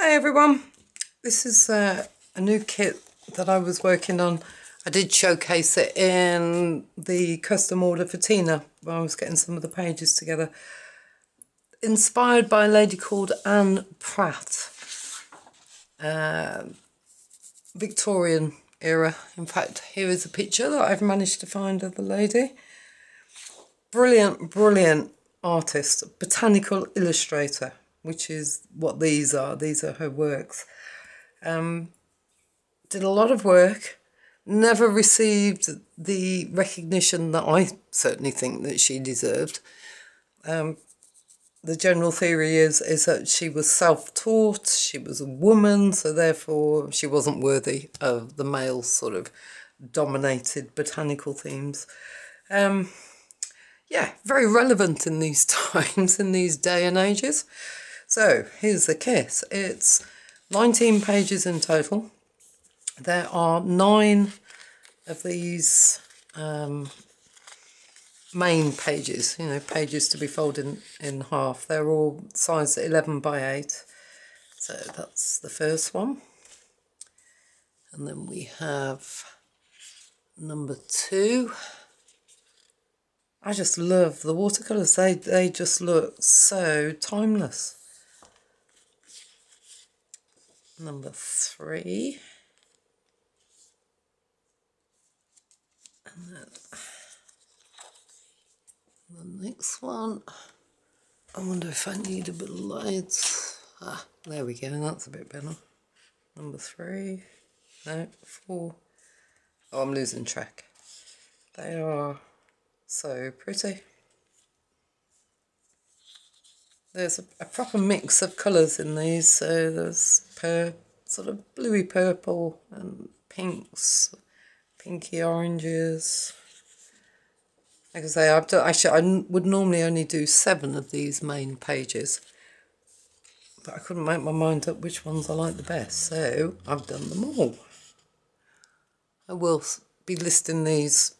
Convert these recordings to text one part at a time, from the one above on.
Hi everyone, this is a new kit that I was working on. I did showcase it in the custom order for Tina when I was getting some of the pages together. Inspired by a lady called Anne Pratt, Victorian era. In fact, here is a picture that I've managed to find of the lady. Brilliant, brilliant artist, botanical illustrator, which is what these are. These are her works. Did a lot of work, never received the recognition that I certainly think that she deserved. The general theory is that she was self-taught, she was a woman, so therefore she wasn't worthy of the male sort of dominated botanical themes. Yeah, very relevant in these times, in these day and ages. So here's the kit. It's 19 pages in total. There are 9 of these main pages, you know, pages to be folded in half. They're all sized 11 by 8. So that's the first one. And then we have number 2. I just love the watercolours. They just look so timeless. Number 3. And then the next one. I wonder if I need a bit of light. Ah, there we go. That's a bit better. Number 3. No, 4. Oh, I'm losing track. They are so pretty. There's a proper mix of colours in these. So there's sort of bluey purple and pinks, pinky oranges. Like I say, I would normally only do 7 of these main pages, but I couldn't make my mind up which ones I like the best, so I've done them all. I will be listing these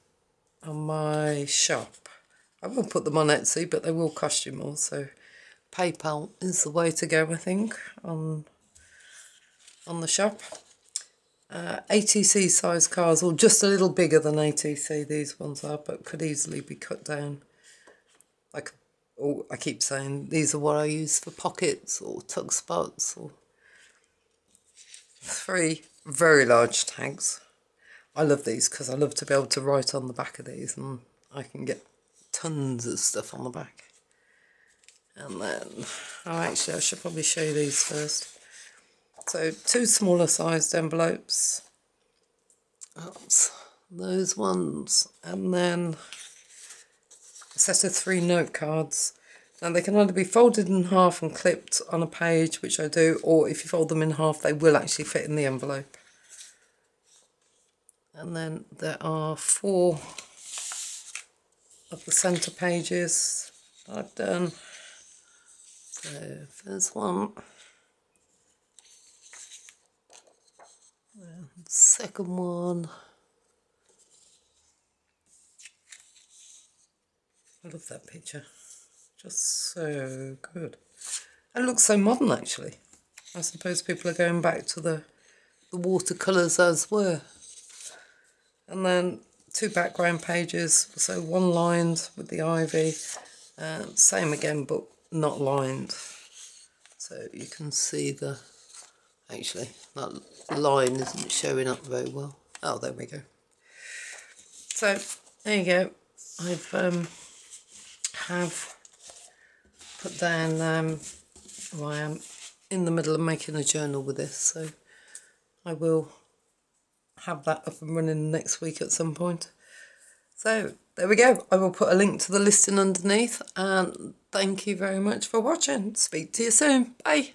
on my shop. I will put them on Etsy, but they will cost you more, so PayPal is the way to go, I think, on the shop. ATC size cards, or just a little bigger than ATC these ones are, but could easily be cut down. Like, I keep saying these are what I use for pockets or tuck spots, or 3 very large tags. I love these because I love to be able to write on the back of these, and I can get tons of stuff on the back. And then, oh, actually I should probably show you these first. So 2 smaller sized envelopes, oops, those ones, and then a set of 3 note cards. Now they can either be folded in half and clipped on a page, which I do, or if you fold them in half they will actually fit in the envelope. And then there are 4 of the centre pages that I've done. So first one. Second one. I love that picture. Just so good. It looks so modern actually. I suppose people are going back to the watercolours as were. And then 2 background pages, so 1 lined with the ivy, same again but not lined. So you can see the, actually that line isn't showing up very well. Oh, there we go. So there you go. Have put down, well, I am in the middle of making a journal with this, so I will have that up and running next week at some point. So there we go. I will put a link to the listing underneath, and thank you very much for watching. Speak to you soon. Bye.